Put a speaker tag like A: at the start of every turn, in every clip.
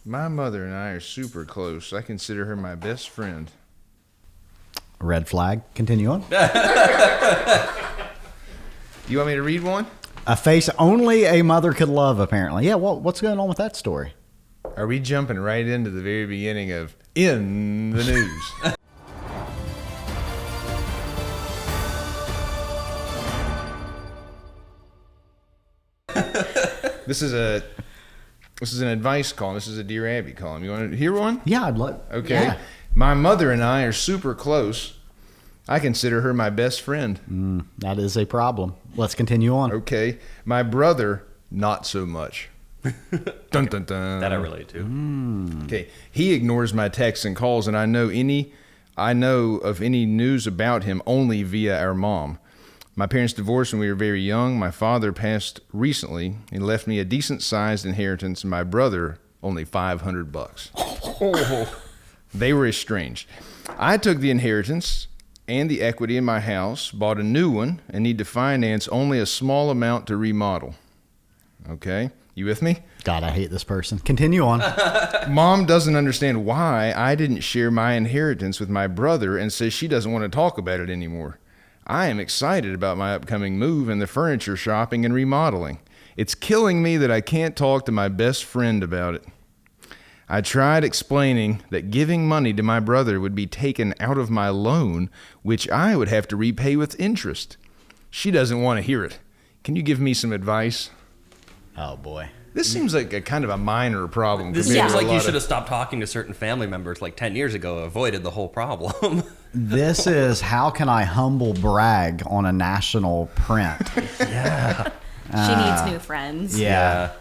A: My mother and I are super close. I consider her my best friend.
B: Red flag. Continue on.
A: You want me to read one?
B: A face only a mother could love, apparently. Yeah, what's going on with that story?
A: Are we jumping right into the very beginning of In the News? This is an advice column. This is a Dear Abby column. You want to hear one?
B: Yeah, I'd love.
A: Okay.
B: Yeah.
A: My mother and I are super close. I consider her my best friend.
B: That is a problem. Let's continue on.
A: Okay. My brother, not so much. Dun, dun, dun.
C: That I relate to.
A: Okay. He ignores my texts and calls, and I know of any news about him only via our mom. My parents divorced when we were very young. My father passed recently. He left me a decent-sized inheritance, and my brother only $500. They were estranged. I took the inheritance and the equity in my house, bought a new one, and need to finance only a small amount to remodel. Okay? You with me?
B: God, I hate this person. Continue on.
A: Mom doesn't understand why I didn't share my inheritance with my brother and says she doesn't want to talk about it anymore. I am excited about my upcoming move and the furniture shopping and remodeling. It's killing me that I can't talk to my best friend about it. I tried explaining that giving money to my brother would be taken out of my loan, which I would have to repay with interest. She doesn't want to hear it. Can you give me some advice?
B: Oh, boy.
A: This seems like a kind of a minor problem.
C: This
A: compared
C: seems
A: to a
C: like you
A: lot
C: should have stopped talking to certain family members like 10 years ago, avoided the whole problem.
B: This is how can I humble brag on a national print?
C: Yeah.
D: She needs new friends.
B: Yeah.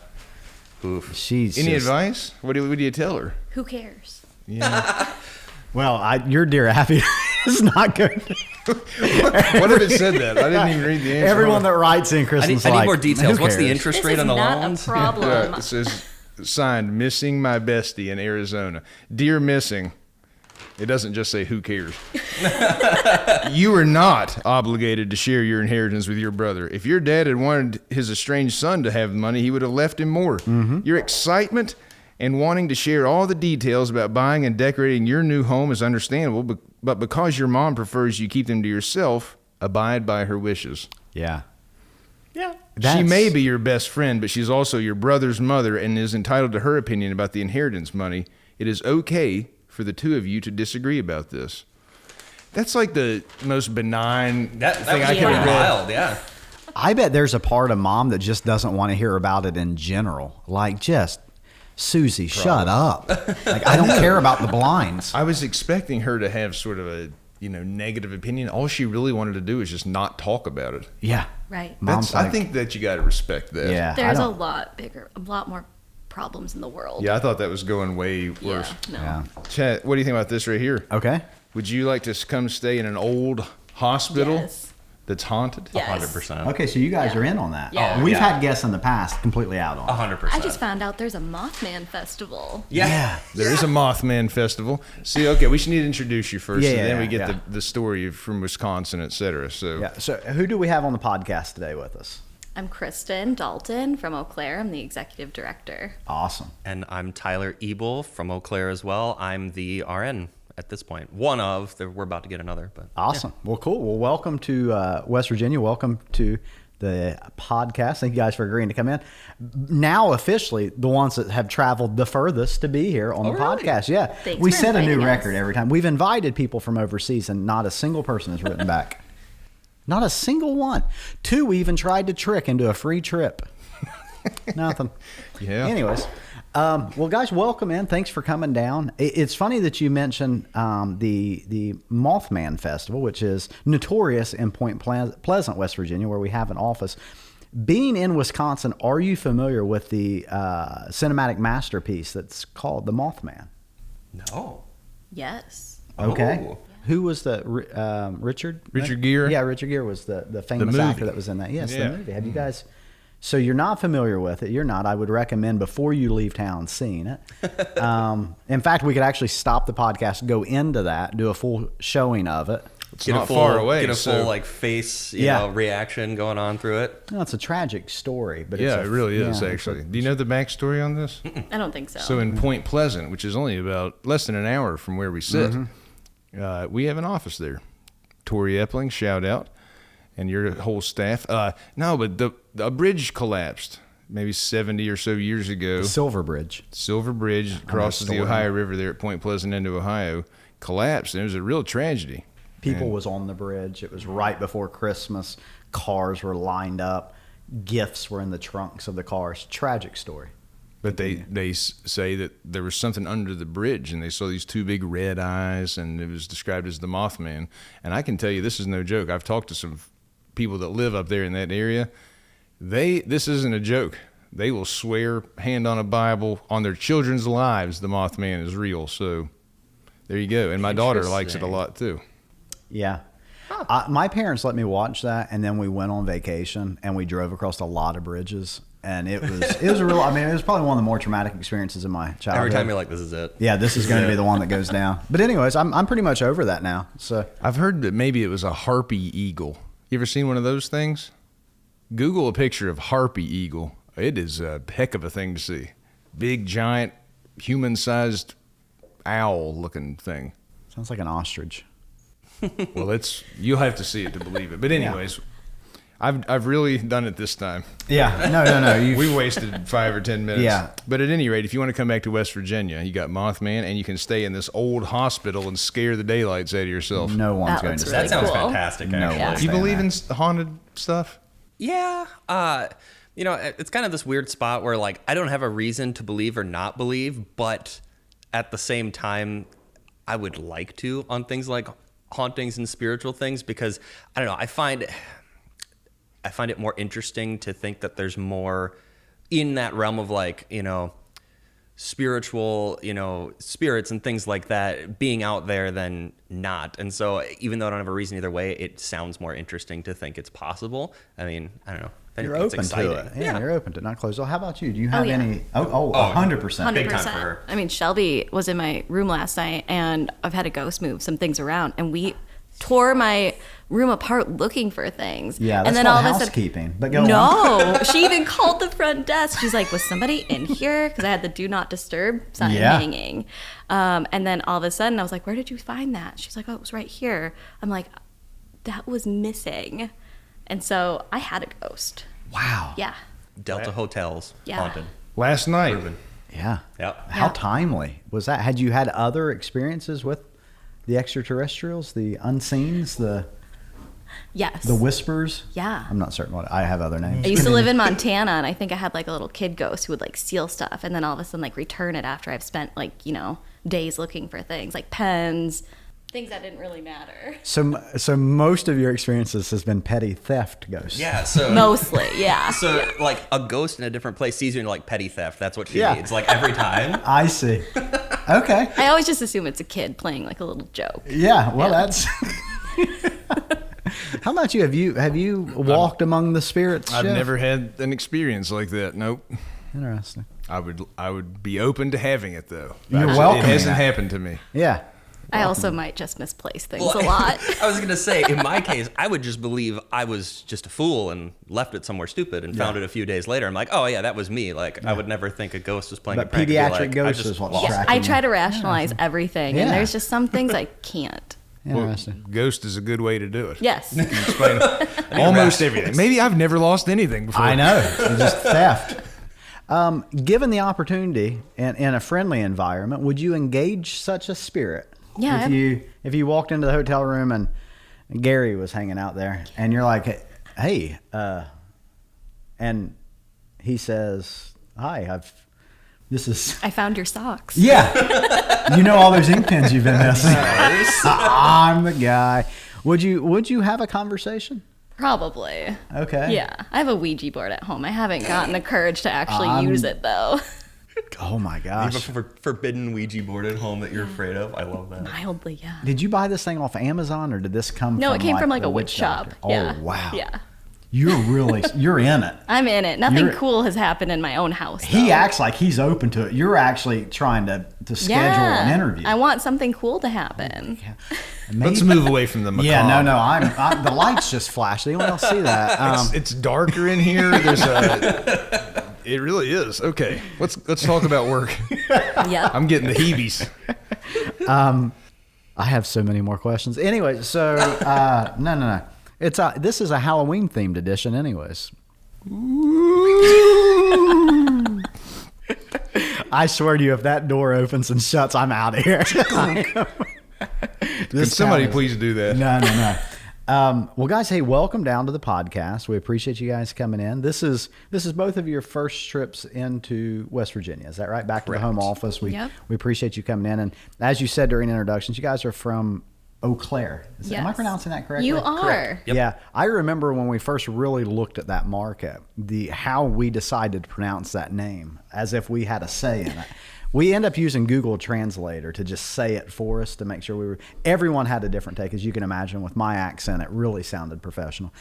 C: Oof.
B: She's
A: Any
B: just-
A: advice? What do you tell her?
D: Who cares?
A: Yeah.
B: Well, your Dear Abby is not good.
A: What if it said that? I didn't even read the answer.
B: Everyone that writes in,
C: I
B: Kristen's
C: need
B: like,
C: more details.
B: who
C: What's the
B: cares?
C: interest
D: This
C: rate
D: is
C: on the
D: not
C: loans?
D: a problem.
A: Yeah, it says, signed, missing my bestie in Arizona. Dear missing. It doesn't just say who cares. You are not obligated to share your inheritance with your brother. If your dad had wanted his estranged son to have the money, he would have left him more. Your excitement and wanting to share all the details about buying and decorating your new home is understandable, but because your mom prefers you keep them to yourself, abide by her wishes.
B: Yeah.
C: Yeah.
A: She may be your best friend, but she's also your brother's mother and is entitled to her opinion about the inheritance money. It is okay for the two of you to disagree about this. That's like the most benign thing
C: That was
A: I could
C: pretty
A: have read.
C: wild, yeah.
B: I bet there's a part of mom that just doesn't want to hear about it in general. Like, just, Susie, shut up. Like, I don't care about the blinds.
A: I was expecting her to have sort of a negative opinion. All she really wanted to do is just not talk about it.
B: Yeah.
D: Right.
B: Mom's
A: I
B: like,
A: think that you got to respect that.
B: yeah.
D: There's a lot more problems in the world.
A: Yeah, I thought that was going way worse.
D: No.
B: Yeah.
A: Chet, what do you think about this right here?
B: Okay.
A: Would you like to come stay in an old hospital
D: Yes.
A: that's haunted?
D: Yes.
C: 100%.
B: Okay, so you guys are in on that.
D: Yeah.
B: We've
C: yeah.
B: had guests in the past completely out on it.
C: 100%.
D: I just found out there's a Mothman festival.
C: Yeah.
A: There is a Mothman festival. See, okay, we should need to introduce you first,
B: Yeah,
A: and then
B: yeah,
A: we get
B: yeah.
A: the story from Wisconsin, et cetera. So,
B: Yeah. So who do we have on the podcast today with us?
D: I'm Kristen Dalton from Eau Claire. I'm the executive director.
B: Awesome.
C: And I'm Tyler Ebel from Eau Claire as well. I'm the RN at this point. One of. We're about to get another. But
B: Awesome. Well, cool. Well, welcome to West Virginia. Welcome to the podcast. Thank you guys for agreeing to come in. Now, officially, the ones that have traveled the furthest to be here on the
C: really?
B: podcast. Yeah.
D: Thanks
B: We
D: for
B: set a new
D: inviting
B: record
D: us.
B: every time. We've invited people from overseas, and not a single person has written back. Not a single one. 2 we even tried to trick into a free trip. Nothing.
A: Yeah.
B: Anyways, well, guys, welcome in. Thanks for coming down. It's funny that you mentioned the Mothman Festival, which is notorious in Point Pleasant, West Virginia, where we have an office. Being in Wisconsin, are you familiar with the cinematic masterpiece that's called The Mothman?
C: no.
D: Yes.
B: Okay.
C: Oh.
B: Who was the Richard?
A: Richard Gere?
B: Yeah, Richard Gere was the famous
A: movie.
B: actor that was in that. Yes,
A: Yeah.
B: the movie. Have you guys? So you're not familiar with it. You're not. I would recommend before you leave town seeing it. In fact, we could actually stop the podcast, go into that, do a full showing of it.
A: It's not far away.
C: Get a
A: so-
C: full like face, you
B: Yeah.
C: know, reaction going on through it.
B: No, it's a tragic story, but
A: Yeah,
B: it's
A: it really is,
B: yeah,
A: actually. Do you know the backstory on this?
D: I don't think so.
A: So in Point Pleasant, which is only about less than an hour from where we sit, we have an office there. Tori Epling, shout out, and your whole staff. No, but the bridge collapsed maybe 70 or so years ago.
B: Silver Bridge.
A: Silver Bridge crosses the
B: story.
A: Ohio River there at Point Pleasant into Ohio, collapsed, and it was a real tragedy.
B: People was on the bridge. It was right before Christmas. Cars were lined up. Gifts were in the trunks of the cars. Tragic story.
A: But they say that there was something under the bridge, and they saw these two big red eyes, and it was described as the Mothman. And I can tell you, this is no joke. I've talked to some people that live up there in that area. This isn't a joke. They will swear, hand on a Bible, on their children's lives, the Mothman is real. So there you go. And my daughter likes it a lot too.
B: Yeah. My parents let me watch that, and then we went on vacation, and we drove across a lot of bridges. And it was a real, I mean, it was probably one of the more traumatic experiences in my childhood.
C: Every time you're like, this is it.
B: Yeah, this is going to be the one that goes down. But anyways, I'm pretty much over that now. So
A: I've heard that maybe it was a harpy eagle. You ever seen one of those things? Google a picture of harpy eagle. It is a heck of a thing to see. Big, giant, human-sized owl-looking thing.
B: sounds like an ostrich.
A: Well, you'll have to see it to believe it. But anyways, I've really done it this time.
B: Yeah, no.
A: We wasted 5 or 10 minutes.
B: Yeah.
A: But at any rate, if you want to come back to West Virginia, you got Mothman, and you can stay in this old hospital and scare the daylights out of yourself.
B: No one's
D: That
B: going
D: looks
B: to
D: really
C: That sounds
D: cool.
C: fantastic,
B: No
C: actually.
D: Yeah.
A: Do you believe in haunted stuff?
C: Yeah. You know, it's kind of this weird spot where, like, I don't have a reason to believe or not believe, but at the same time, I would like to on things like hauntings and spiritual things because, I don't know, I find it more interesting to think that there's more in that realm of, like, you know, spiritual, you know, spirits and things like that being out there than not. And so even though I don't have a reason either way, it sounds more interesting to think it's possible. I mean, I don't know. If
B: You're
C: anything, it's
B: open to
C: exciting.
B: it. Yeah, you're open to it, not closed. So how about you? Do you have
D: yeah.
B: any? Oh, 100%.
C: Big time for her.
D: I mean, Shelby was in my room last night, and I've had a ghost move some things around, and we tore my room apart looking for things.
B: Yeah, that's
D: and then
B: called
D: all of a sudden,
B: housekeeping. But go on.
D: no, she even called the front desk. She's like, "Was somebody in here?" Because I had the "Do Not Disturb" sign
B: Yeah.
D: hanging. And then all of a sudden, I was like, "Where did you find that?" She's like, "Oh, it was right here." I'm like, "That was missing," and so I had a ghost.
B: Wow.
D: Yeah.
C: Delta Hotels
D: Yeah.
C: haunted.
A: Last night.
C: Proven.
B: Yeah.
C: Yep.
B: How
D: Yeah.
B: timely was that? Had you had other experiences with the extraterrestrials, the unseens, the
D: Yes.
B: whispers?
D: Yeah.
B: I'm not certain what I have other names.
D: I used to live in Montana, and I think I had like a little kid ghost who would like steal stuff and then all of a sudden like return it after I've spent like, you know, days looking for things like pens, things that didn't really matter.
B: So most of your experiences has been petty theft ghosts.
C: Yeah, so
D: Mostly, yeah.
C: So like a ghost in a different place sees you and like petty theft. That's what she
B: Yeah.
C: needs. Like every time.
B: I see. Okay.
D: I always just assume it's a kid playing like a little joke.
B: Yeah. Well,
D: Yeah.
B: that's. How about you? Have you walked among the spirits?
A: I've
B: Jeff?
A: never had an experience like that. Nope.
B: Interesting.
A: I would be open to having it though.
B: You're
A: It
B: welcoming
A: hasn't
B: that.
A: happened to me.
B: Yeah.
D: I also might just misplace things
C: Well,
D: a lot.
C: I was gonna say, in my case, I would just believe I was just a fool and left it somewhere stupid and found it a few days later. I'm like, oh yeah, that was me. Like I would never think a ghost was playing
B: But
C: a prank. It'd be
B: pediatric
C: like,
B: ghost
C: I just
B: is what's
C: lost it.
B: tracking.
D: I try to rationalize everything,
B: Yeah.
D: and there's just some things I can't.
B: Interesting.
A: Ghost is a good way to do it.
D: Yes.
A: Explain almost everything. Maybe I've never lost anything before.
B: I know. It's just theft. Given the opportunity and in a friendly environment, would you engage such a spirit?
D: Yeah,
B: If you walked into the hotel room and Gary was hanging out there, and you're like, "Hey," and he says, "Hi, this is."
D: I found your socks.
B: Yeah, you know all those ink pens you've been missing. I'm the guy. Would you have a conversation?
D: Probably.
B: Okay.
D: Yeah. I have a Ouija board at home. I haven't gotten the courage to actually use it though.
B: Oh my
C: You have
B: gosh.
C: a forbidden Ouija board at home that you're afraid of. I love that.
D: Mildly, yeah.
B: Did you buy this thing off Amazon or did this come
D: No,
B: from
D: it came from like a
B: the
D: witch shop.
B: doctor?
D: Yeah.
B: Oh wow.
D: Yeah.
B: You're in it.
D: I'm in it. Nothing cool has happened in my own house.
B: He
D: though.
B: acts like he's open to it. You're actually trying to schedule an interview.
D: I want something cool to happen.
A: Let's move away from the macabre.
B: Yeah, no. I'm the lights just flashed. Anyone else see that?
A: It's darker in here. It really is. Okay, let's talk about work.
D: Yep.
A: I'm getting the heebies.
B: I have so many more questions. Anyway, so no. This is a Halloween themed edition, anyways. I swear to you, if that door opens and shuts, I'm out of here.
A: Can somebody please do that?
B: No. Well, guys, hey, welcome down to the podcast. We appreciate you guys coming in. This is both of your first trips into West Virginia. Is that right? Back to the home office. We appreciate you coming in. And as you said during introductions, you guys are from Eau Claire. Am I pronouncing that correctly?
D: You are.
C: Yep.
B: Yeah, I remember when we first really looked at that market, how we decided to pronounce that name as if we had a say in it. We end up using Google Translator to just say it for us to make sure everyone had a different take. As you can imagine, with my accent, it really sounded professional.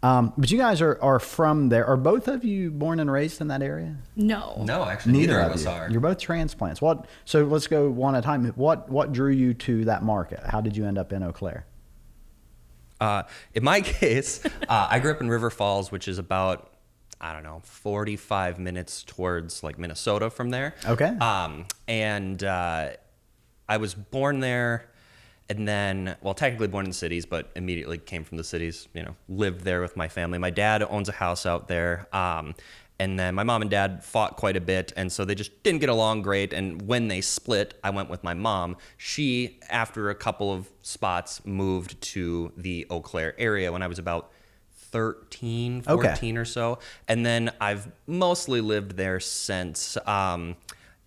B: But you guys are from there. Are both of you born and raised in that area?
D: No.
C: No, actually, neither of us are.
B: You're both transplants. So let's go one at a time. What drew you to that market? How did you end up in Eau Claire?
C: In my case, I grew up in River Falls, which is about 45 minutes towards like Minnesota from there.
B: Okay.
C: And I was born there, and then, technically born in the cities, but immediately came from the cities, lived there with my family. My dad owns a house out there. And then my mom and dad fought quite a bit, and so they just didn't get along great. And when they split, I went with my mom. She, after a couple of spots, moved to the Eau Claire area when I was about 13, 14 or so. And then I've mostly lived there since.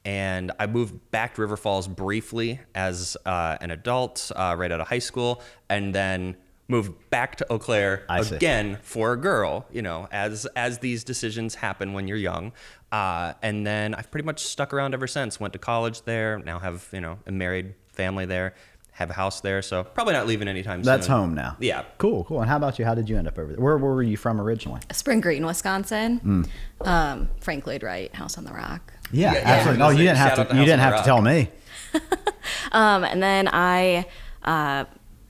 C: And I moved back to River Falls briefly as an adult, right out of high school, and then moved back to Eau Claire again for a girl, as these decisions happen when you're young. And then I've pretty much stuck around ever since. Went to college there, now have, a married family there, have a house there, so probably not leaving anytime soon.
B: That's home now.
C: Yeah.
B: Cool. And how about you? How did you end up over there? Where were you from originally?
D: Spring Green, Wisconsin. Frank Lloyd Wright, House on the Rock.
B: Yeah, absolutely. No, you didn't have to. You didn't have to tell me.
D: And then I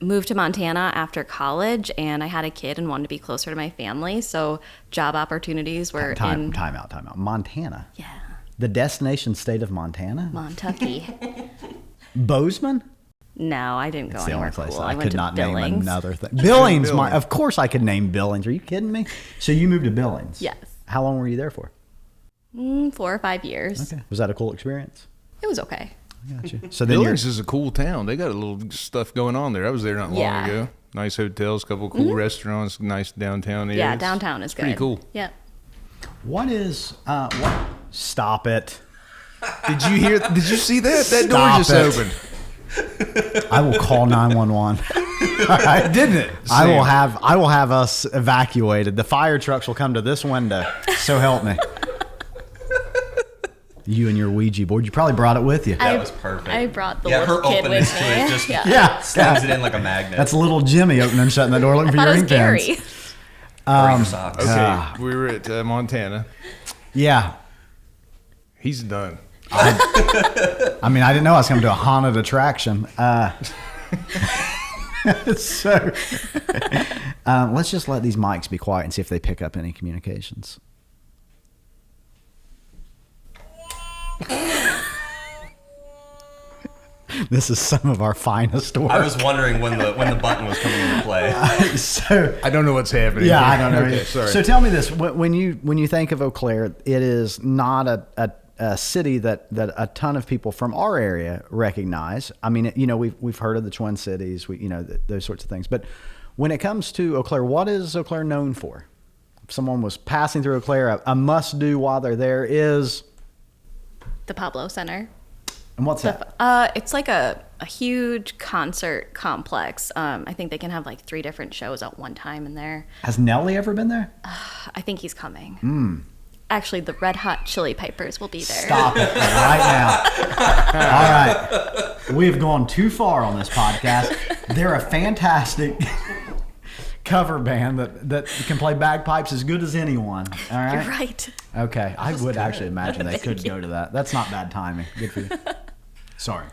D: moved to Montana after college, and I had a kid and wanted to be closer to my family. So job opportunities were
B: Time out. Montana.
D: Yeah.
B: The destination state of Montana.
D: Montucky.
B: Bozeman.
D: No, I didn't go anywhere cool.
B: I
D: went
B: could
D: to
B: not
D: Billings.
B: name another thing. Billings. Of course, I could name Billings. Are you kidding me? So you moved to Billings.
D: Yes.
B: How long were you there for?
D: 4 or 5 years.
B: Okay. Was that a cool experience?
D: It was okay.
B: I got you. So then
A: Billings is a cool town. They got a little stuff going on there. I was there not long ago. Nice hotels, couple cool restaurants, nice downtown area.
D: Yeah, downtown is good.
A: Pretty cool.
D: Yep.
B: What is? Stop it!
A: Did you see that? That door
B: Stop
A: just
B: it.
A: opened.
B: I will call 911.
A: Didn't it?
B: I will have us evacuated. The fire trucks will come to this window. So help me. You and your Ouija board. You probably brought it with you.
C: That was perfect.
D: I brought the
C: her
D: little kid
C: openness
D: with
C: to
D: me.
C: it just
B: Yeah.
C: slams it in like a magnet.
B: That's little Jimmy opening and shutting the door looking for
D: I
B: your
D: thought it was
B: ink
D: scary.
B: pens.
C: Socks.
A: Okay, we were at Montana.
B: Yeah.
A: He's done.
B: I mean, I didn't know I was coming to a haunted attraction. So let's just let these mics be quiet and see if they pick up any communications. This is some of our finest work.
C: I was wondering when the button was coming into play.
B: So
A: I don't know what's happening.
B: yeah,
A: here.
B: I don't know.
A: Okay, sorry.
B: So tell me this: when you think of Eau Claire, it is not a city that a ton of people from our area recognize. I mean, we've heard of the Twin Cities, those sorts of things. But when it comes to Eau Claire, what is Eau Claire known for? If someone was passing through Eau Claire, a must do while they're there is
D: The Pablo Center.
B: And what's that?
D: It's like a huge concert complex. I think they can have like 3 different shows at one time in there.
B: Has Nelly ever been there?
D: I think he's coming. Actually, the Red Hot Chili Peppers will be there.
B: Stop it right now. All right. We have gone too far on this podcast. They're a fantastic cover band that can play bagpipes as good as anyone. All right.
D: You're right.
B: Okay, I would actually imagine they could go to that. That's not bad timing. Good for you. Sorry.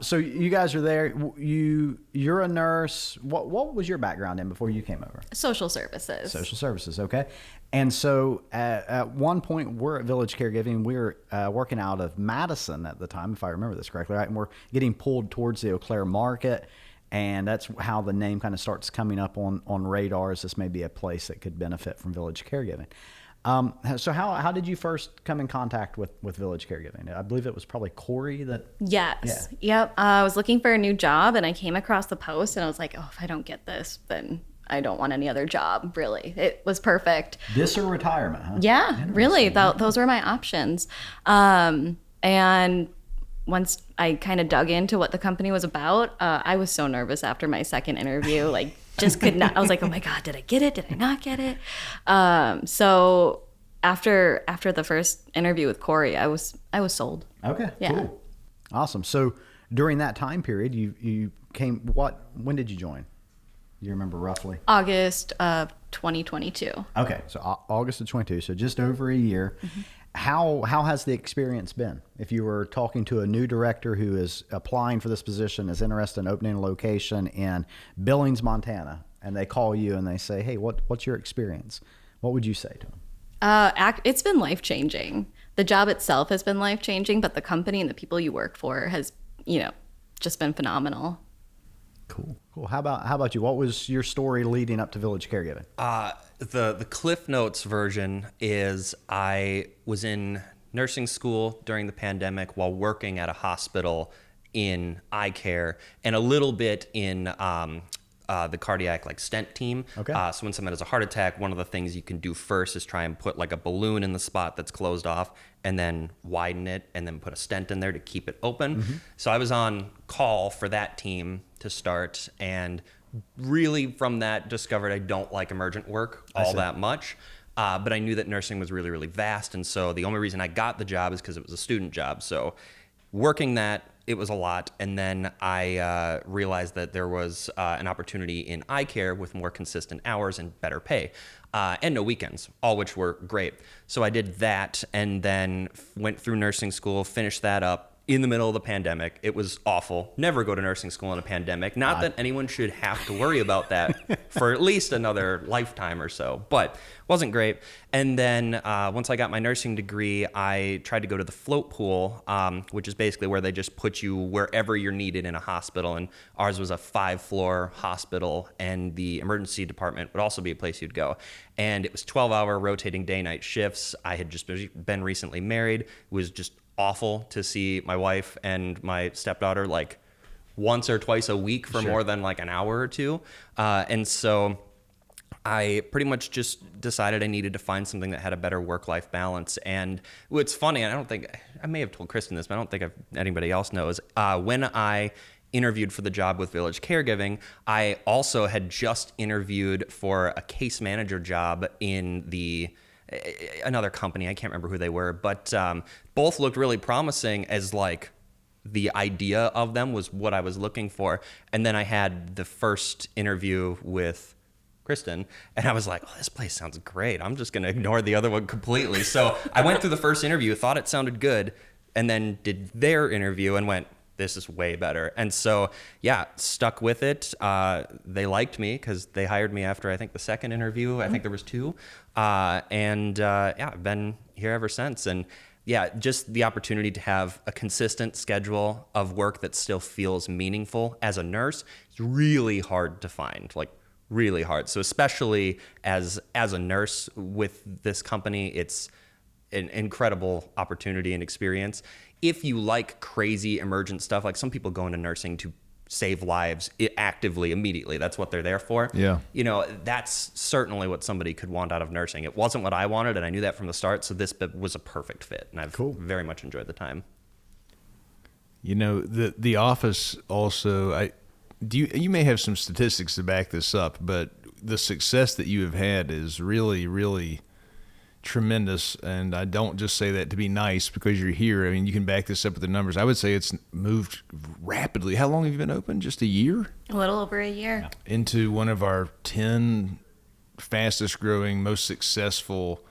B: So you guys are there. You're a nurse. What was your background in before you came over?
D: Social services.
B: Social services. Okay. And so at one point, we're at Village Caregiving. We're working out of Madison at the time, if I remember this correctly, right? And we're getting pulled towards the Eau Claire market. And that's how the name kind of starts coming up on radars. This may be a place that could benefit from Village Caregiving. So how did you first come in contact with Village Caregiving? I believe it was probably Corey that...
D: Yes. Yeah. Yep. I was looking for a new job and I came across the post and I was like, oh, if I don't get this, then I don't want any other job, really. It was perfect.
B: This or retirement, huh?
D: Yeah, really. Those were my options. And once I kind of dug into what the company was about, I was so nervous after my second interview, like just could not. I was like, oh my God, did I get it? Did I not get it? So after the first interview with Corey, I was sold.
B: Okay,
D: yeah.
B: Cool. Awesome. So during that time period, you came, when did you join? Do you remember roughly?
D: August of 2022.
B: Okay, so August of 22, so just over a year. Mm-hmm. How has the experience been? If you were talking to a new director who is applying for this position, is interested in opening a location in Billings, Montana, and they call you and they say, hey, what's your experience? What would you say to them?
D: It's been life-changing. The job itself has been life-changing, but the company and the people you work for has, just been phenomenal.
B: Cool. How about you? What was your story leading up to Village Caregiving?
C: The Cliff Notes version is I was in nursing school during the pandemic while working at a hospital in eye care and a little bit in the cardiac stent team.
B: Okay.
C: So when someone has a heart attack, one of the things you can do first is try and put a balloon in the spot that's closed off and then widen it and then put a stent in there to keep it open. Mm-hmm. So I was on call for that team to start and really from that discovered I don't like emergent work all that much. But I knew that nursing was really, really vast. And so the only reason I got the job is because it was a student job. So working that, it was a lot. And then I realized that there was an opportunity in eye care with more consistent hours and better pay and no weekends, all which were great. So I did that and then went through nursing school, finished that up in the middle of the pandemic. It was awful. Never go to nursing school in a pandemic. Not that anyone should have to worry about that for at least another lifetime or so, but wasn't great. And then once I got my nursing degree, I tried to go to the float pool, which is basically where they just put you wherever you're needed in a hospital. And ours was a 5-floor hospital, and the emergency department would also be a place you'd go. And it was 12-hour rotating day-night shifts. I had just been recently married. It was just awful to see my wife and my stepdaughter once or twice a week for more than an hour or two. And so I pretty much just decided I needed to find something that had a better work-life balance. And what's funny, and I may have told Kristen this, but I don't think anybody else knows, when I interviewed for the job with Village Caregiving, I also had just interviewed for a case manager job in another company. I can't remember who they were, but both looked really promising as the idea of them was what I was looking for. And then I had the first interview with Kristen and I was like, oh, this place sounds great. I'm just going to ignore the other one completely. So I went through the first interview, thought it sounded good, and then did their interview and went, this is way better. And so, yeah, stuck with it. They liked me because they hired me after, I think, the second interview. I think there was 2. I've been here ever since. And yeah, just the opportunity to have a consistent schedule of work that still feels meaningful as a nurse is really hard to find, really hard. So especially as a nurse with this company, it's an incredible opportunity and experience. If you like crazy emergent stuff, some people go into nursing to save lives actively, immediately. That's what they're there for.
A: Yeah.
C: That's certainly what somebody could want out of nursing. It wasn't what I wanted, and I knew that from the start, so this was a perfect fit, and I've very much enjoyed the time.
A: The office also, you may have some statistics to back this up, but the success that you have had is really, really tremendous. And I don't just say that to be nice because you're here. I mean, you can back this up with the numbers. I would say it's moved rapidly. How long have you been open? Just a year?
D: A little over a year.
A: Into one of our 10 fastest growing, most successful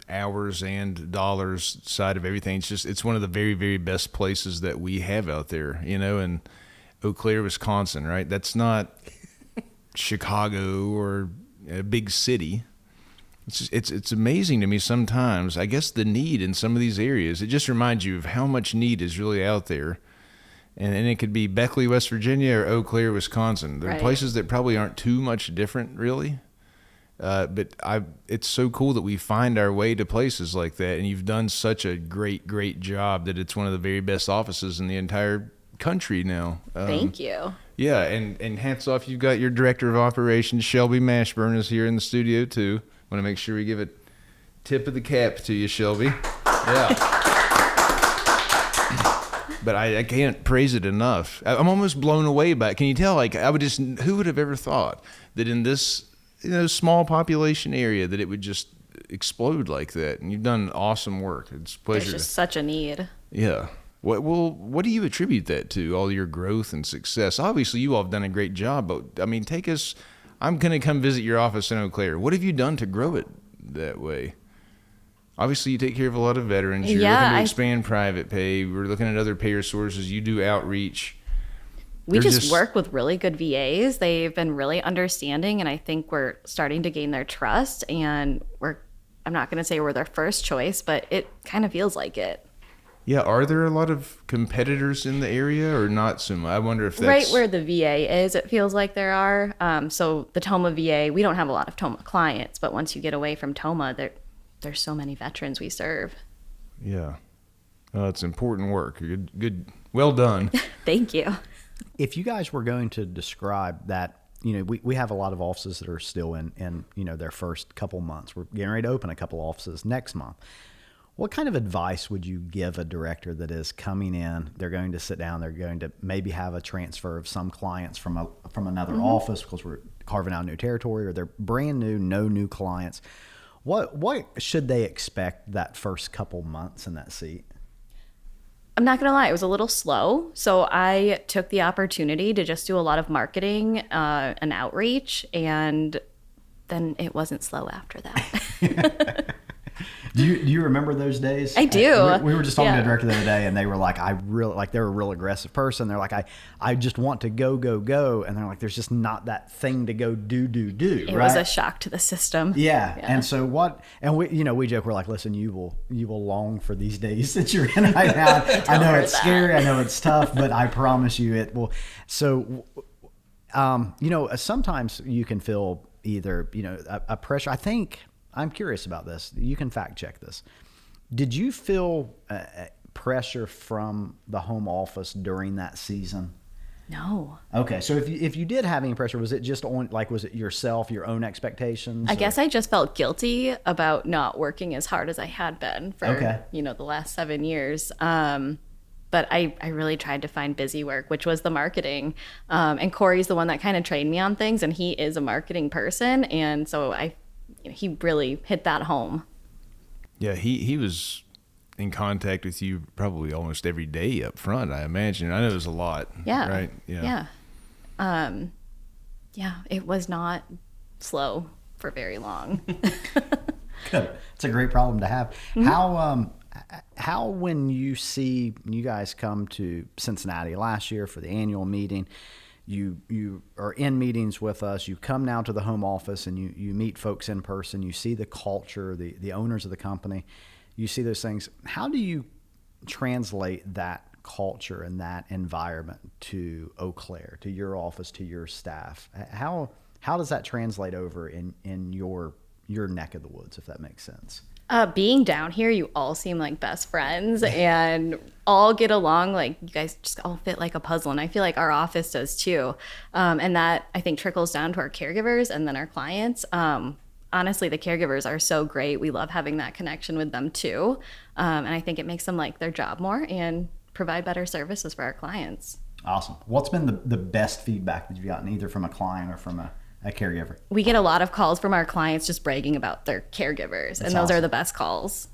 A: hours and dollars side of everything. It's one of the very, very best places that we have out there, you know, in Eau Claire, Wisconsin, right? That's not Chicago or a big city. It's amazing to me sometimes. I guess the need in some of these areas, it just reminds you of how much need is really out there. And it could be Beckley, West Virginia, or Eau Claire, Wisconsin. There are places that probably aren't too much different, really. But it's so cool that we find our way to places like that. And you've done such a great, great job that it's one of the very best offices in the entire country now.
D: Thank you.
A: Yeah, and hats off, you've got your director of operations, Shelby Mashburn, is here in the studio too. Want to make sure we give a tip of the cap to you, Shelby. Yeah. But I can't praise it enough. I'm almost blown away by it. Can you tell? Like, who would have ever thought that in this, you know, small population area that it would just explode like that? And you've done awesome work. It's a pleasure.
D: There's just such a need.
A: Yeah. What do you attribute that to? All your growth and success. Obviously, you all have done a great job, but I mean, take us. I'm going to come visit your office in Eau Claire. What have you done to grow it that way? Obviously, you take care of a lot of veterans. You're looking to expand private pay. We're looking at other payer sources. You do outreach.
D: We just work with really good VAs. They've been really understanding, and I think we're starting to gain their trust. And I'm not going to say we're their first choice, but it kind of feels like it.
A: Yeah, are there a lot of competitors in the area or not so much? I wonder if that's...
D: Right where the VA is, it feels like there are. So the Toma VA, we don't have a lot of Toma clients, but once you get away from Toma, there's so many veterans we serve.
A: Yeah. It's important work. Good. Well done.
D: Thank you.
B: If you guys were going to describe that, you know, we have a lot of offices that are still in you know, their first couple months. We're getting ready to open a couple offices next month. What kind of advice would you give a director that is coming in? They're going to sit down. They're going to maybe have a transfer of some clients from another office because we're carving out new territory, or they're brand new, no new clients. What should they expect that first couple months in that seat?
D: I'm not going to lie, it was a little slow. So I took the opportunity to just do a lot of marketing and outreach, and then it wasn't slow after that.
B: Do you remember those days?
D: I do.
B: We were just talking to a director the other day, and they were like, they're a real aggressive person. They're like, I just want to go. And they're like, there's just not that thing to go do.
D: It was a shock to the system.
B: Yeah. And so we joke, we're like, listen, you will long for these days that you're in right now. I know it's scary. I know it's tough, but I promise you it will. So, sometimes you can feel either, a pressure. I think, I'm curious about this. You can fact check this. Did you feel pressure from the home office during that season?
D: No.
B: Okay, so if you did have any pressure, was it just was it yourself, your own expectations?
D: I guess I just felt guilty about not working as hard as I had been for the last 7 years. But I really tried to find busy work, which was the marketing. And Corey's the one that kind of trained me on things, and he is a marketing person, and so he really hit that home. Yeah,
A: he was in contact with you probably almost every day up front, I imagine. I know it was a lot.
D: Yeah.
A: Right?
D: Yeah. It was not slow for very long.
B: Good. It's a great problem to have. Mm-hmm. How when you see you guys come to Cincinnati last year for the annual meeting, you are in meetings with us, you come now to the home office and you meet folks in person, you see the culture, the owners of the company, you see those things. How do you translate that culture and that environment to Eau Claire, to your office, to your staff? How does that translate over in your neck of the woods, if that makes sense?
D: Being down here, you all seem like best friends and all get along. Like, you guys just all fit like a puzzle. And I feel like our office does too. And that, I think, trickles down to our caregivers and then our clients. Honestly, the caregivers are so great. We love having that connection with them too. And I think it makes them like their job more and provide better services for our clients.
B: Awesome. What's been the best feedback that you've gotten, either from a client or from a caregiver?
D: We get a lot of calls from our clients just bragging about their caregivers, and those are
B: awesome.
D: the best calls.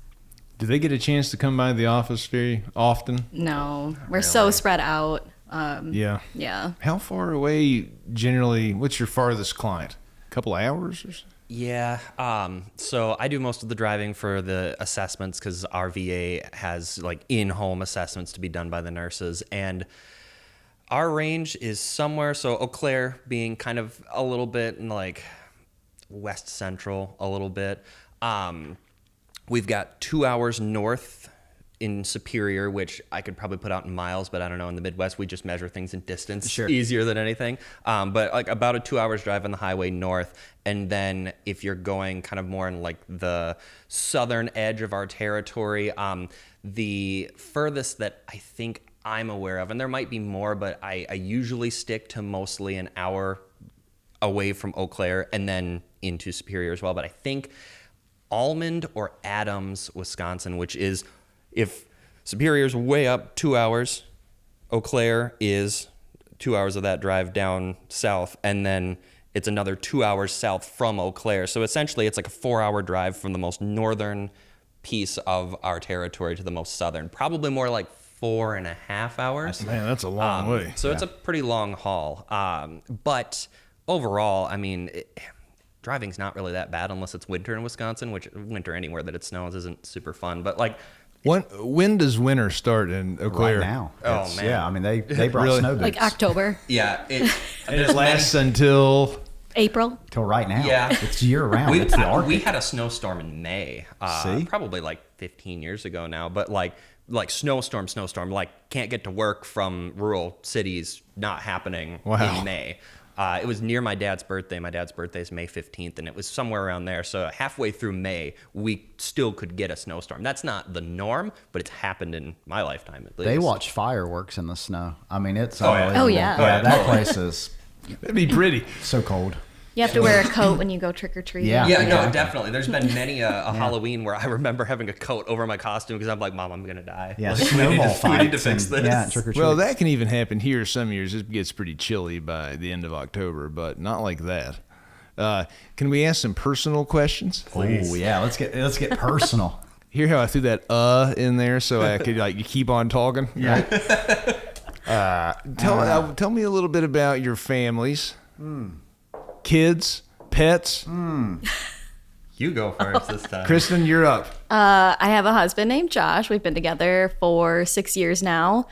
A: Do they get a chance to come by the office very often?
D: No, we're so spread out.
A: Yeah.
D: Yeah.
A: How far away generally? What's your farthest client? A couple hours or so?
C: Yeah. So I do most of the driving for the assessments because our VA has like in-home assessments to be done by the nurses. And our range is somewhere. So Eau Claire being kind of a little bit in like west central a little bit. We've got 2 hours north in Superior, which I could probably put out in miles, but I don't know. In the Midwest, we just measure things in distance.
B: Sure.
C: Easier than anything. But like about a 2 hours drive on the highway north. And then if you're going kind of more in like the southern edge of our territory, the furthest that I think I'm aware of, and there might be more, but I usually stick to mostly an hour away from Eau Claire and then into Superior as well. But I think Almond or Adams, Wisconsin, which is, if Superior's way up 2 hours, Eau Claire is 2 hours of that drive down south, and then it's another 2 hours south from Eau Claire. So essentially it's like a 4 hour drive from the most northern piece of our territory to the most southern. Probably more like 4.5 hours.
A: Man, that's a long way.
C: So it's a pretty long haul. But overall, I mean, driving's not really that bad unless it's winter in Wisconsin, which winter anywhere that it snows isn't super fun. But like,
A: When does winter start in Eau Claire?
B: Right now.
C: Oh,
B: It's-
C: man.
B: Yeah, I mean, they brought
A: Really?
B: snow boots.
D: Like October,
C: yeah,
A: And it lasts until...
D: April.
B: Till right now.
C: Yeah.
B: It's year round. It's the Arctic.
C: we had a snowstorm in May,
B: See?
C: probably like 15 years ago now, but like snowstorm, like can't get to work from rural cities, not happening
A: Wow.
C: in May. It was near my dad's birthday. My dad's birthday is May 15th, and it was somewhere around there. So halfway through May, we still could get a snowstorm. That's not the norm, but it's happened in my lifetime at least.
B: They watch fireworks in the snow. I mean, it's
C: Oh, yeah.
B: unbelievable.
D: Oh, yeah.
B: Yeah, that place is
A: That'd be pretty.
B: so cold.
D: You have to wear a coat when you go trick or treating.
B: Yeah.
C: Yeah, no,
B: Exactly.
C: definitely. There's been many a Halloween where I remember having a coat over my costume because I'm like, Mom, I'm going to die.
B: Yeah,
C: Like, we
B: snowball
C: need
B: fights.
C: to fix
B: and-
C: this.
B: Yeah, trick or treat.
A: Well, that can even happen here some years. It gets pretty chilly by the end of October, but not like that. Can we ask some personal questions?
B: Oh yeah, let's get personal.
A: Hear how I threw that in there so I could like keep on talking?
B: Yeah.
A: Tell me a little bit about your families, kids, pets.
C: You go first this time.
A: Kristen, you're up.
D: I have a husband named Josh. We've been together for 6 years now.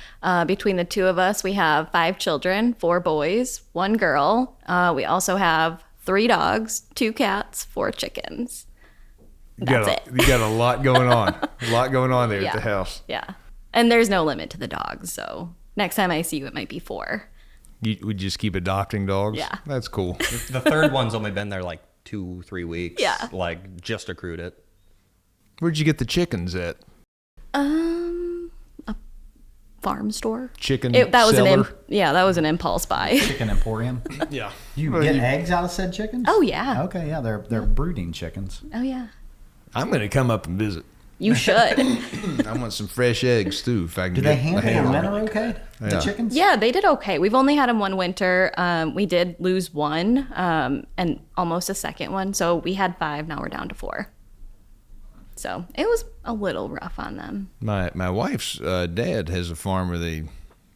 D: Between the two of us, we have 5 children, 4 boys, 1 girl. We also have 3 dogs, 2 cats, 4 chickens. That's it.
A: You got a lot going on. A lot going on there at the house.
D: Yeah. And there's no limit to the dogs. So next time I see you, it might be 4.
A: You would just keep adopting dogs?
D: Yeah.
A: That's cool.
C: The third one's only been there like 2-3 weeks.
D: Yeah.
C: Like just accrued it.
A: Where'd you get the chickens at?
D: A farm store.
A: Chicken
D: That was
A: seller?
D: that was an impulse buy.
B: Chicken emporium.
A: Yeah.
B: You
A: Well,
B: get
A: you-
B: eggs out of said chickens?
D: Oh yeah.
B: Okay, yeah, they're brooding chickens.
D: Oh yeah.
A: I'm going to come up and visit.
D: You should.
A: I want some fresh eggs too. If I can
B: Do
A: get
B: they
A: the
B: handle
A: hang
B: the
A: of it.
B: winter okay? The
A: Yeah.
B: chickens?
D: Yeah, they did okay. We've only had them one winter. We did lose 1 and almost a second one. So we had 5. Now we're down to 4. So it was a little rough on them.
A: My wife's dad has a farm where they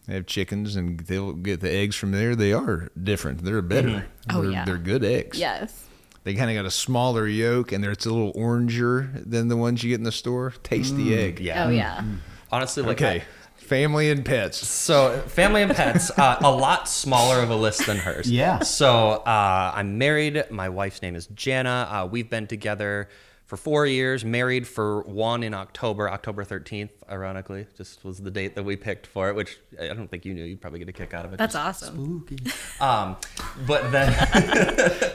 A: have chickens and they'll get the eggs from there. They are different. They're better.
D: Oh,
A: they're,
D: yeah.
A: They're good eggs.
D: Yes.
A: They kind of got a smaller yolk and it's a little oranger than the ones you get in the store. Tasty egg.
C: Yeah.
D: Oh yeah.
C: Honestly, like
A: Okay. Family and pets.
C: So, family and pets, a lot smaller of a list than hers.
B: Yeah.
C: So, I'm married. My wife's name is Jana. We've been together for 4 years, married for 1 in October 13th, ironically. Just was the date that we picked for it, which I don't think you knew. You'd probably get a kick out of it.
D: That's awesome.
C: Spooky. But then,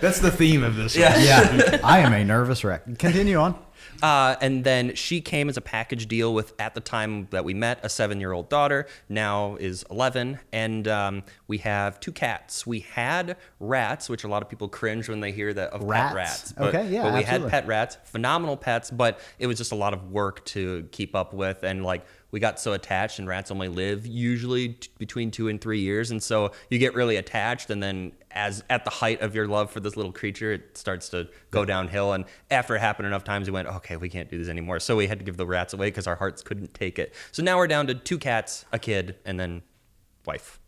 A: That's the theme of this.
C: yeah.
B: Yeah. I am a nervous wreck. Continue on.
C: And then she came as a package deal with, at the time that we met, a 7-year-old daughter, now is 11. And we have 2 cats. We had rats, which a lot of people cringe when they hear that of
B: Rats?
C: pet rats. But,
B: Okay, yeah,
C: but we
B: absolutely.
C: had pet rats, phenomenal pets, but it was just a lot of work to keep up with. And like, we got so attached, and rats only live usually between 2 and 3 years. And so you get really attached, and then as at the height of your love for this little creature, it starts to go downhill. And after it happened enough times, we went, okay, we can't do this anymore. So we had to give the rats away because our hearts couldn't take it. So now we're down to 2 cats, a kid, and then wife.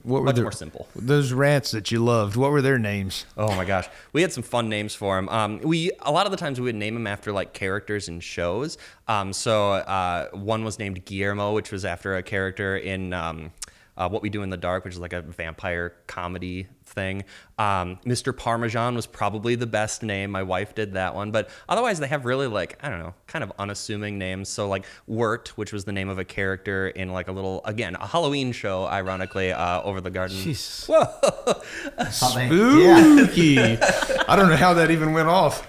A: What were
C: Much more simple.
A: Those rats that you loved, what were their names?
C: Oh my gosh, we had some fun names for them. A lot of the times we would name them after like characters in shows. So one was named Guillermo, which was after a character in What We Do in the Dark, which is like a vampire comedy thing. Mr. Parmesan was probably the best name. My wife did that one. But otherwise, they have really like, I don't know, kind of unassuming names. So like Wirt, which was the name of a character in like a little, again, a Halloween show, ironically, over the garden.
B: Jeez.
C: Whoa.
A: Spooky. I don't know how that even went off.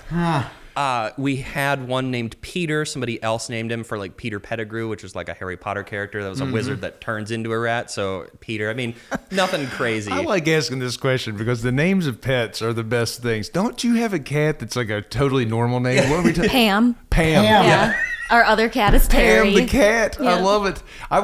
C: We had one named Peter. Somebody else named him for like Peter Pettigrew, which is like a Harry Potter character that was a wizard that turns into a rat. So Peter, I mean, nothing crazy.
A: I like asking this question because the names of pets are the best things. Don't you have a cat that's like a totally normal name? What are we talking?
D: Pam.
A: Pam.
D: Yeah. Our other cat is Terry.
A: Pam the cat.
D: Yeah.
A: I love it. I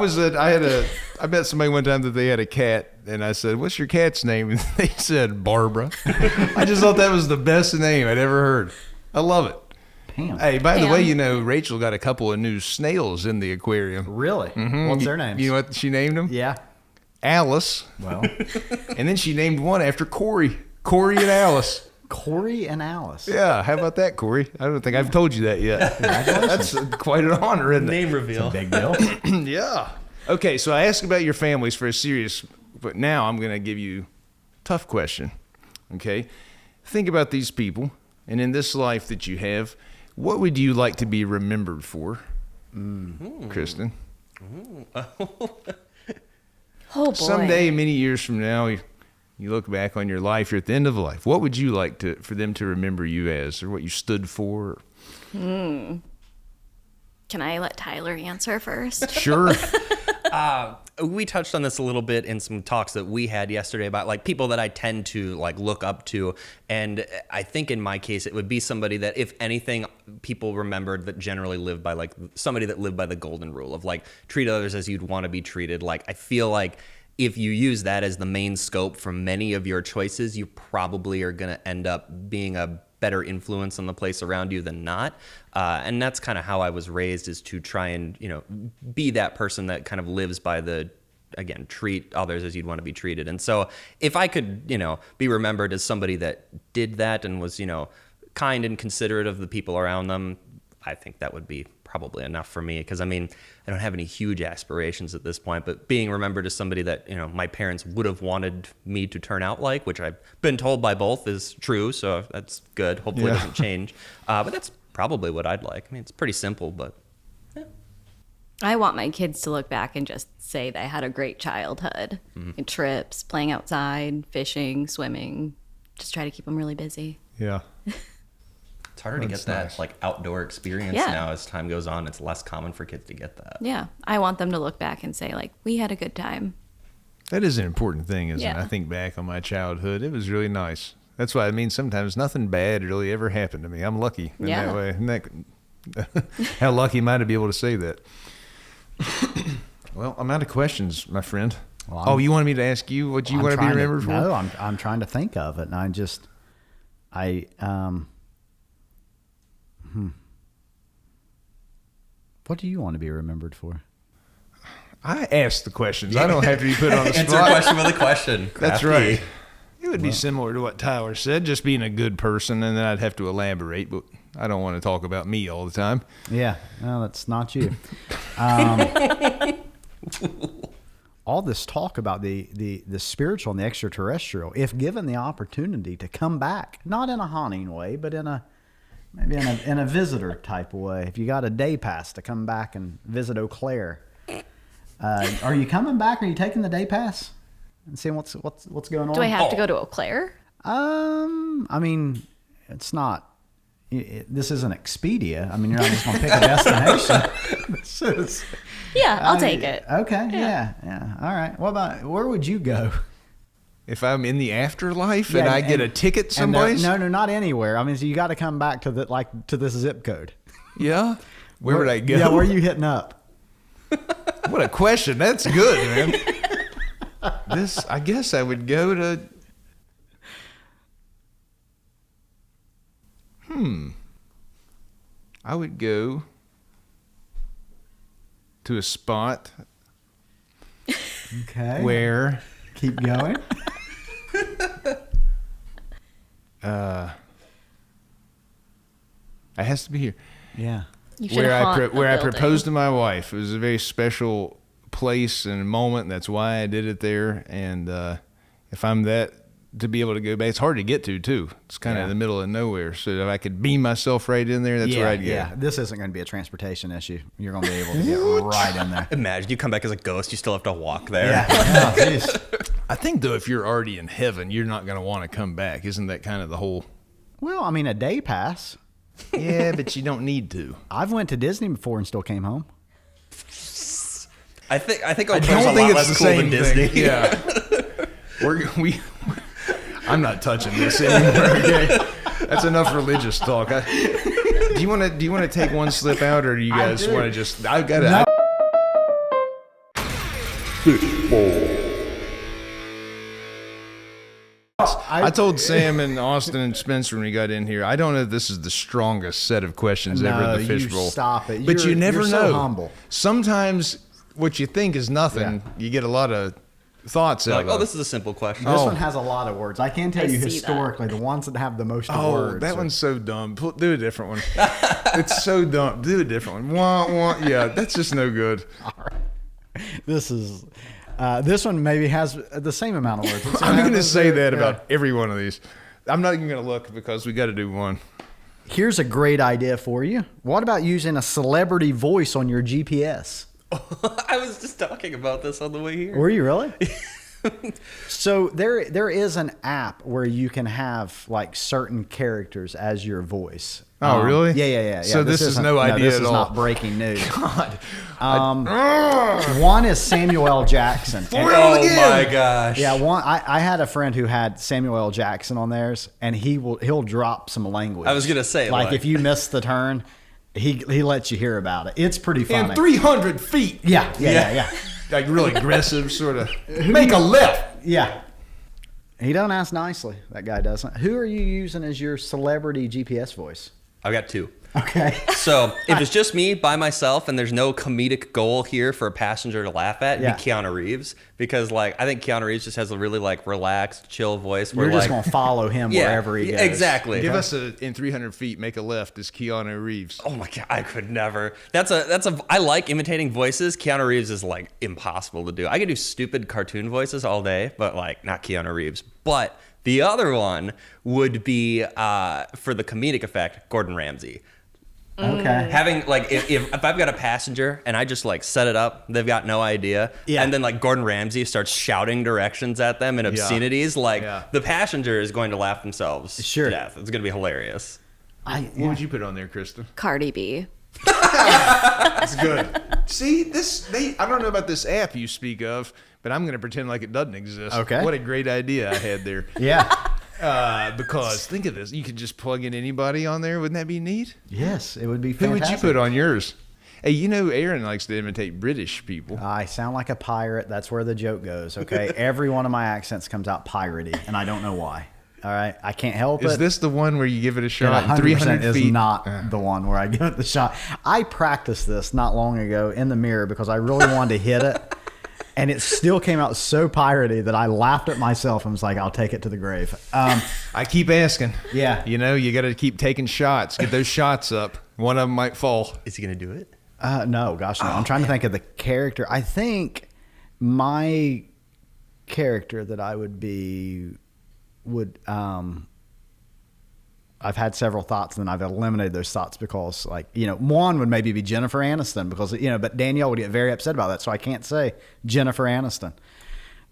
A: met somebody one time that they had a cat, and I said, "What's your cat's name?" And they said Barbara. I just thought that was the best name I'd ever heard. I love it.
B: Pam.
A: Hey, by the
D: Pam.
A: way, you know, Rachel got a couple of new snails in the aquarium.
B: Really? What's their names?
A: You know what she named them?
B: Yeah.
A: Alice.
B: Well,
A: And then she named one after Corey. Corey and Alice.
B: Corey and Alice.
A: Yeah, how about that, Corey? I don't think I've told you that yet. That's quite an honor, isn't it?
C: Name reveal.
B: Big deal.
A: Yeah. Okay, so I asked about your families for a serious, but now I'm going to give you a tough question. Okay? Think about these people, and in this life that you have, what would you like to be remembered for, Kristen?
D: Oh boy.
A: Someday, many years from now, you look back on your life, you're at the end of life. What would you like for them to remember you as, or what you stood for?
D: Can I let Tyler answer first?
A: Sure.
C: We touched on this a little bit in some talks that we had yesterday about like people that I tend to like look up to. And I think in my case, it would be somebody that, if anything, people remembered that generally lived by like somebody that lived by the golden rule of like treat others as you'd want to be treated. Like, I feel like if you use that as the main scope for many of your choices, you probably are going to end up being a better influence on the place around you than not. And that's kind of how I was raised, is to try and, you know, be that person that kind of lives by the, again, treat others as you'd want to be treated. And so if I could, you know, be remembered as somebody that did that and was, you know, kind and considerate of the people around them, I think that would be probably enough for me. Because I mean, I don't have any huge aspirations at this point, but being remembered as somebody that, you know, my parents would have wanted me to turn out like, which I've been told by both is true. So that's good. Hopefully it doesn't change. But that's probably what I'd like. I mean, it's pretty simple, but yeah.
D: I want my kids to look back and just say they had a great childhood. And trips, playing outside, fishing, swimming. Just try to keep them really busy.
A: Yeah.
C: It's harder to get that
A: nice.
C: like outdoor experience
D: Yeah.
C: now as time goes on. It's less common for kids to get that.
D: Yeah. I want them to look back and say, like, we had a good time.
A: That is an important thing, isn't it?
D: Yeah.
A: I think back on my childhood. It was really nice. That's why I mean sometimes nothing bad really ever happened to me. I'm lucky in
D: Yeah.
A: that way. Isn't that, how lucky am I to be able to say that? Well, I'm out of questions, my friend.
B: Well,
A: You wanted me to ask you what you
B: I'm
A: want to be
B: trying
A: remembered for?
B: No, I'm trying to think of it, and what do you want to be remembered for?
A: I asked the questions. I don't have to be put on the
C: Answer a
A: spot.
C: question with a question.
A: That's
C: Crafty.
A: right. It would be similar to what Tyler said, just being a good person, and then I'd have to elaborate, but I don't want to talk about me all the time.
B: Yeah, no, that's not you. All this talk about the spiritual and the extraterrestrial, if given the opportunity to come back, not in a haunting way, but maybe in a visitor type of way. If you got a day pass to come back and visit Eau Claire, are you coming back? Are you taking the day pass and seeing what's going on?
D: Do I have to go to Eau Claire?
B: I mean, it's not. This isn't Expedia. I mean, you're not just going to pick a destination. This is.
D: Yeah, I'll take it.
B: Okay. Yeah. All right. What about, where would you go?
A: If I'm in the afterlife and
B: Yeah,
A: I get a ticket someplace?
B: No, not anywhere. I mean, so you got to come back to to this zip code.
A: Yeah? Where would I go?
B: Yeah, where are you hitting up?
A: What a question. That's good, man. I guess I would go to. I would go to a spot
B: Okay.
A: where
B: Keep going.
A: it has to be here.
B: Yeah.
D: You should
A: Where
D: haunt a
A: I
D: building.
A: proposed to my wife. It was a very special place and moment. That's why I did it there. And if I'm that to be able to go back, it's hard to get to too. It's kind of in the middle of nowhere. So if I could beam myself right in there, that's where I'd go.
B: Yeah. This isn't going to be a transportation issue. You're going to be able to get right in there.
C: Imagine you come back as a ghost, you still have to walk there.
B: Yeah. Oh, jeez.
A: I think though, if you're already in heaven, you're not going to want to come back. Isn't that kind of the whole?
B: Well, I mean, a day pass.
A: Yeah, but you don't need to.
B: I've went to Disney before and still came home.
C: I think Eau
A: I
C: Claire's a
A: don't
C: lot
A: think it's
C: less
A: the
C: cool
A: same
C: than Disney.
A: thing. Yeah. I'm not touching this anymore. Okay? That's enough religious talk. Do you want to take one slip out, or do you guys want to just? I've got to. I told Sam and Austin and Spencer when we got in here, I don't know if this is the strongest set of questions ever in the
B: you
A: fishbowl.
B: stop it.
A: But you never
B: you're
A: know.
B: So humble.
A: Sometimes what you think is nothing, you get a lot of thoughts out
C: Like,
A: of.
C: oh, this is a simple question.
B: This one has a lot of words. I can tell
D: I
B: you
D: see
B: historically, the ones that have the most
A: Oh,
B: words.
A: that
B: are-
A: one's so dumb. Do a different one. It's so dumb. Do a different one. Wah, wah. Yeah, that's just no good.
B: This is. This one maybe has the same amount of words. It's
A: I'm going to
B: have
A: say that
B: yeah.
A: about every one of these. I'm not even going to look because we got to do one.
B: Here's a great idea for you. What about using a celebrity voice on your GPS?
C: I was just talking about this on the way here.
B: Were you really? So there is an app where you can have like certain characters as your voice.
A: Oh, really?
B: Yeah.
A: So this is
B: isn't-
A: no idea
B: this
A: at
B: is
A: all.
B: not breaking news.
A: God.
B: One is Samuel L. Jackson. And-
C: Oh my gosh.
B: yeah, I had a friend who had Samuel L. Jackson on theirs, and he'll drop some language.
C: I was gonna say,
B: like
C: like-
B: if you miss the turn, he lets you hear about it. It's pretty funny.
A: And 300 feet.
B: Yeah.
A: Like really aggressive, sort of. Make a left.
B: Yeah. He don't ask nicely. That guy doesn't. Who are you using as your celebrity GPS voice?
C: I've got two.
B: Okay.
C: So if it's just me by myself and there's no comedic goal here for a passenger to laugh at, it'd be Keanu Reeves, because like I think Keanu Reeves just has a really like relaxed, chill voice. Where
B: You're just
C: like,
B: gonna follow him wherever he goes.
C: Exactly.
A: Give us in 300 feet, make a left is Keanu Reeves.
C: Oh my god, I could never. I like imitating voices. Keanu Reeves is like impossible to do. I could do stupid cartoon voices all day, but like not Keanu Reeves. But the other one would be for the comedic effect, Gordon Ramsay.
B: Okay.
C: Having like if I've got a passenger and I just like set it up, they've got no idea,
B: Yeah.
C: and then like Gordon Ramsay starts shouting directions at them and obscenities, like the passenger is going to laugh themselves to death. It's going to be hilarious.
A: What would you put on there, Krista?
D: Cardi B.
A: That's good. See, I don't know about this app you speak of, but I'm going to pretend like it doesn't exist.
B: Okay.
A: What a great idea I had there.
B: Yeah.
A: Because think of this, you could just plug in anybody on there. Wouldn't that be neat?
B: Yes, it would be
A: Who
B: fantastic.
A: would you put on yours? Hey, you know Aaron likes to imitate British people.
B: I sound like a pirate. That's where the joke goes, okay? Every one of my accents comes out piratey, and I don't know why. All right? I can't help it.
A: Is this the one where you give it a
B: And
A: shot?
B: 100%
A: 300
B: is
A: feet.
B: not the one where I give it the shot. I practiced this not long ago in the mirror because I really wanted to hit it. And it still came out so piratey that I laughed at myself and was like, I'll take it to the grave.
A: I keep asking.
B: Yeah.
A: You know, you got to keep taking shots. Get those shots up. One of them might fall.
C: Is he going to do it?
B: No, gosh, no. I'm trying to think of the character. I think my character that I would be would I've had several thoughts and then I've eliminated those thoughts because, like, you know, one would maybe be Jennifer Aniston because, you know, but Danielle would get very upset about that. So I can't say Jennifer Aniston.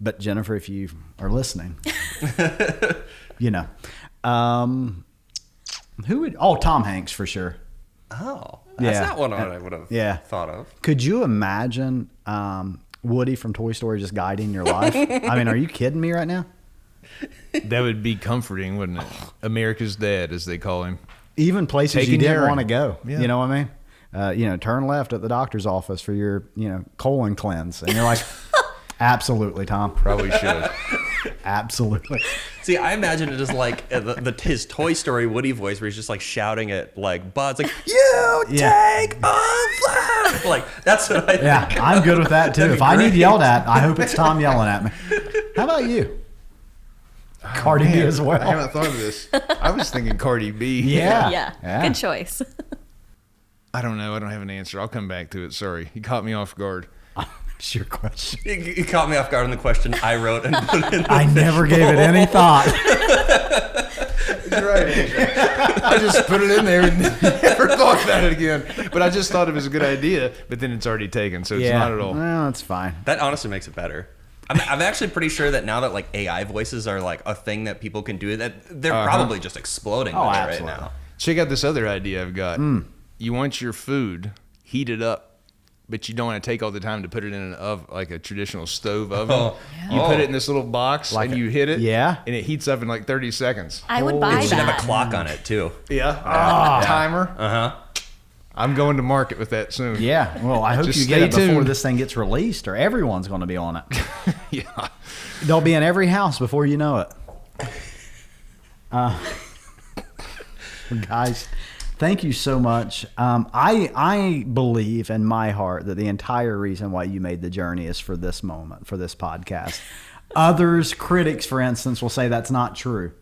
B: But Jennifer, if you are listening, you know. Who would, Tom Hanks for sure.
C: Oh, that's
B: Yeah.
C: not one I would have thought of.
B: Could you imagine Woody from Toy Story just guiding your life? I mean, are you kidding me right now?
A: That would be comforting, wouldn't it? America's dad, as they call him.
B: Even places
A: Taking
B: you didn't
A: care of
B: want to
A: him.
B: go.
A: Yeah.
B: You know what I mean? turn left at the doctor's office for your, colon cleanse. And you're like, absolutely, Tom.
A: Probably should.
B: Absolutely.
C: See, I imagine it as like his Toy Story Woody voice, where he's just like shouting at like Buzz, like "You take a like that's what I think.
B: Yeah, I'm good with that too. If I need yelled at, I hope it's Tom yelling at me. How about you? Cardi B as well.
A: I haven't thought of this. I was thinking Cardi B.
B: Yeah.
D: Good choice.
A: I don't know. I don't have an answer. I'll come back to it. Sorry. You caught me off guard.
B: It's your question.
C: You caught me off guard on the question I wrote and put in.
B: I never gave it any thought.
A: That's right, Andrew. I just put it in there and never thought about it again. But I just thought it was a good idea, but then it's already taken, so it's not at all.
B: Well, that's fine.
C: That honestly makes it better. I'm actually pretty sure that now that like AI voices are like a thing that people can do, that they're probably just exploding with it right
B: absolutely.
C: now.
A: Check out this other idea I've got. You want your food heated up, but you don't want to take all the time to put it in an oven, like a traditional stove oven. You put it in this little box and you hit it, and it heats up in like 30 seconds.
D: I would buy
C: It should
D: that.
C: have a clock on it too.
A: Yeah. Timer. I'm going to market with that soon.
B: Yeah. Well, I hope
A: Just
B: you get it
A: stay
B: before
A: tuned.
B: this thing gets released, or everyone's going to be on it.
A: Yeah.
B: They'll be in every house before you know it. Guys, thank you so much. I believe in my heart that the entire reason why you made the journey is for this moment, for this podcast. Others, critics, for instance, will say that's not true.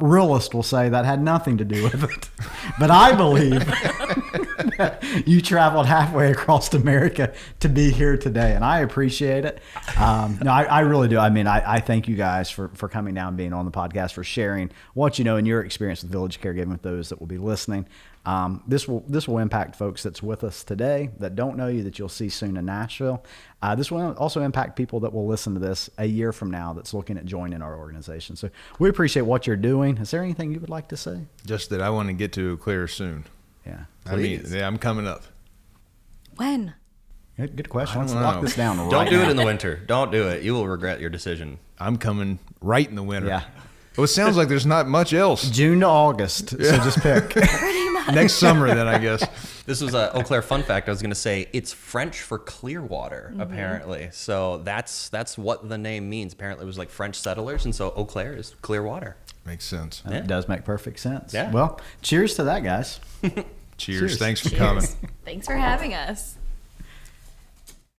B: Realists will say that had nothing to do with it. But I believe that you traveled halfway across America to be here today, and I appreciate it. No, I really do. I mean, I thank you guys for coming down, being on the podcast, for sharing what you know and your experience with village caregiving with those that will be listening. This will impact folks that's with us today that don't know you, that you'll see soon in Nashville. This will also impact people that will listen to this a year from now that's looking at joining our organization. So we appreciate what you're doing. Is there anything you would like to say?
A: Just that I want to get to Eau Claire soon.
B: Yeah.
C: Please.
A: I'm coming up.
D: When?
B: Good question.
A: I
B: Let's
A: don't
B: lock
A: know.
B: this down right
C: Don't do
B: now.
C: it in the winter. Don't do it. You will regret your decision.
A: I'm coming right in the winter.
B: Yeah.
A: Well, it sounds like there's not much else.
B: June to August. So just pick.
D: Pretty much.
A: Next summer, then, I guess.
C: This was a Eau Claire fun fact. I was going to say it's French for clear water, apparently. So that's what the name means. Apparently, it was like French settlers, and so Eau Claire is clear water.
A: Makes sense.
C: Yeah.
B: It does make perfect sense.
C: Yeah.
B: Well, cheers to that, guys.
A: Cheers.
B: Cheers.
A: Thanks for coming.
D: Thanks for having us.